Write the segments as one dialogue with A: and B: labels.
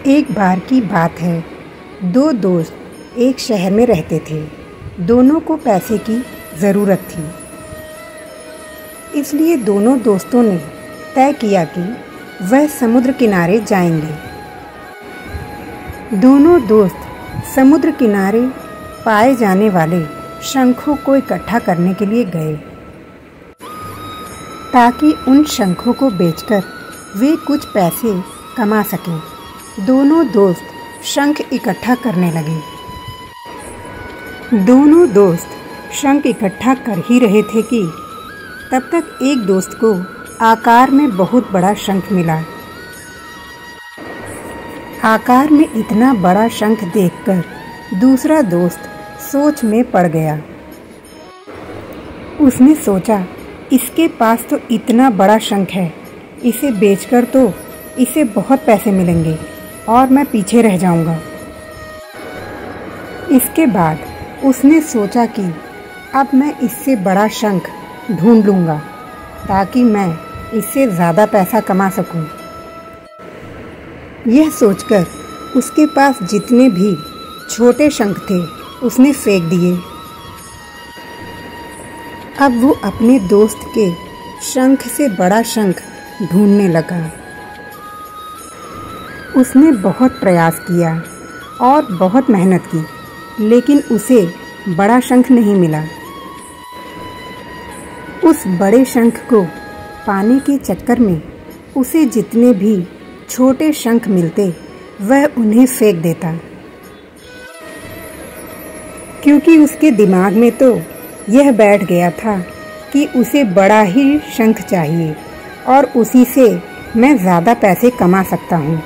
A: एक बार की बात है। दो दोस्त एक शहर में रहते थे। दोनों को पैसे की ज़रूरत थी, इसलिए दोनों दोस्तों ने तय किया कि वह समुद्र किनारे जाएंगे। दोनों दोस्त समुद्र किनारे पाए जाने वाले शंखों को इकट्ठा करने के लिए गए, ताकि उन शंखों को बेचकर वे कुछ पैसे कमा सकें। दोनों दोस्त शंख इकट्ठा करने लगे। दोनों दोस्त शंख इकट्ठा कर ही रहे थे कि तब तक एक दोस्त को आकार में बहुत बड़ा शंख मिला। आकार में इतना बड़ा शंख देखकर दूसरा दोस्त सोच में पड़ गया। उसने सोचा, इसके पास तो इतना बड़ा शंख है, इसे बेचकर तो इसे बहुत पैसे मिलेंगे और मैं पीछे रह जाऊंगा। इसके बाद उसने सोचा कि अब मैं इससे बड़ा शंख ढूंढ लूंगा, ताकि मैं इससे ज़्यादा पैसा कमा सकूं। यह सोचकर उसके पास जितने भी छोटे शंख थे उसने फेंक दिए। अब वो अपने दोस्त के शंख से बड़ा शंख ढूंढने लगा। उसने बहुत प्रयास किया और बहुत मेहनत की, लेकिन उसे बड़ा शंख नहीं मिला। उस बड़े शंख को पाने के चक्कर में उसे जितने भी छोटे शंख मिलते वह उन्हें फेंक देता, क्योंकि उसके दिमाग में तो यह बैठ गया था कि उसे बड़ा ही शंख चाहिए और उसी से मैं ज़्यादा पैसे कमा सकता हूँ।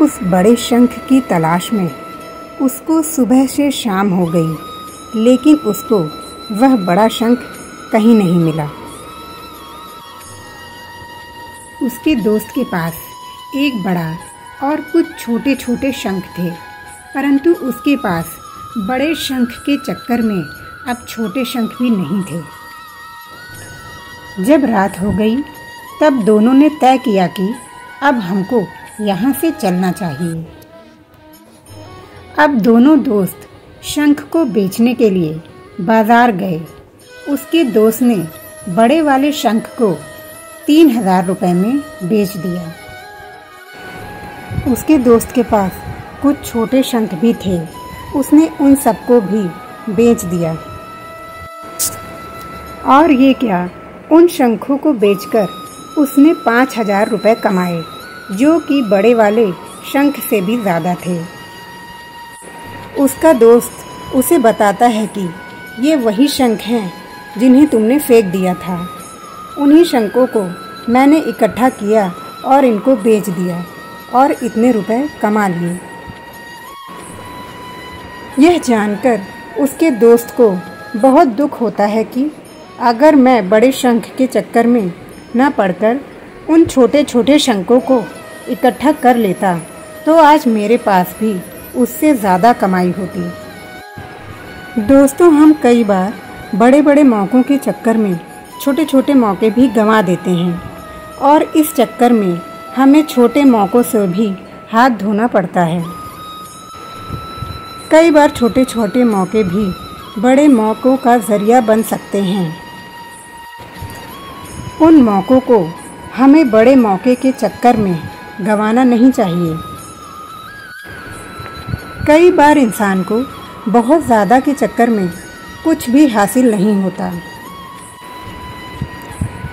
A: उस बड़े शंख की तलाश में उसको सुबह से शाम हो गई, लेकिन उसको वह बड़ा शंख कहीं नहीं मिला। उसके दोस्त के पास एक बड़ा और कुछ छोटे छोटे शंख थे, परंतु उसके पास बड़े शंख के चक्कर में अब छोटे शंख भी नहीं थे। जब रात हो गई तब दोनों ने तय किया कि अब हमको यहाँ से चलना चाहिए। अब दोनों दोस्त शंख को बेचने के लिए बाजार गए। उसके दोस्त ने बड़े वाले शंख को 3000 रुपये में बेच दिया। उसके दोस्त के पास कुछ छोटे शंख भी थे, उसने उन सबको भी बेच दिया। और ये क्या, उन शंखों को बेचकर उसने 5000 रुपये कमाए, जो कि बड़े वाले शंख से भी ज़्यादा थे। उसका दोस्त उसे बताता है कि ये वही शंख हैं जिन्हें तुमने फेंक दिया था। उन्हीं शंखों को मैंने इकट्ठा किया और इनको बेच दिया और इतने रुपए कमा लिए। यह जानकर उसके दोस्त को बहुत दुख होता है कि अगर मैं बड़े शंख के चक्कर में न पड़कर उन छोटे छोटे शंखों को इकट्ठा कर लेता तो आज मेरे पास भी उससे ज़्यादा कमाई होती। दोस्तों, हम कई बार बड़े बड़े मौक़ों के चक्कर में छोटे छोटे मौके भी गंवा देते हैं और इस चक्कर में हमें छोटे मौक़ों से भी हाथ धोना पड़ता है। कई बार छोटे छोटे मौके भी बड़े मौक़ों का ज़रिया बन सकते हैं। उन मौक़ों को हमें बड़े मौके के चक्कर में गंवाना नहीं चाहिए। कई बार इंसान को बहुत ज़्यादा के चक्कर में कुछ भी हासिल नहीं होता।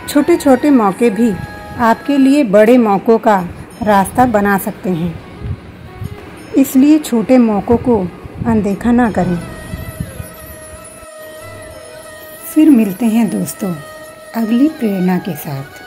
A: छोटे छोटे मौके भी आपके लिए बड़े मौक़ों का रास्ता बना सकते हैं, इसलिए छोटे मौक़ों को अनदेखा ना करें। फिर मिलते हैं दोस्तों अगली प्रेरणा के साथ।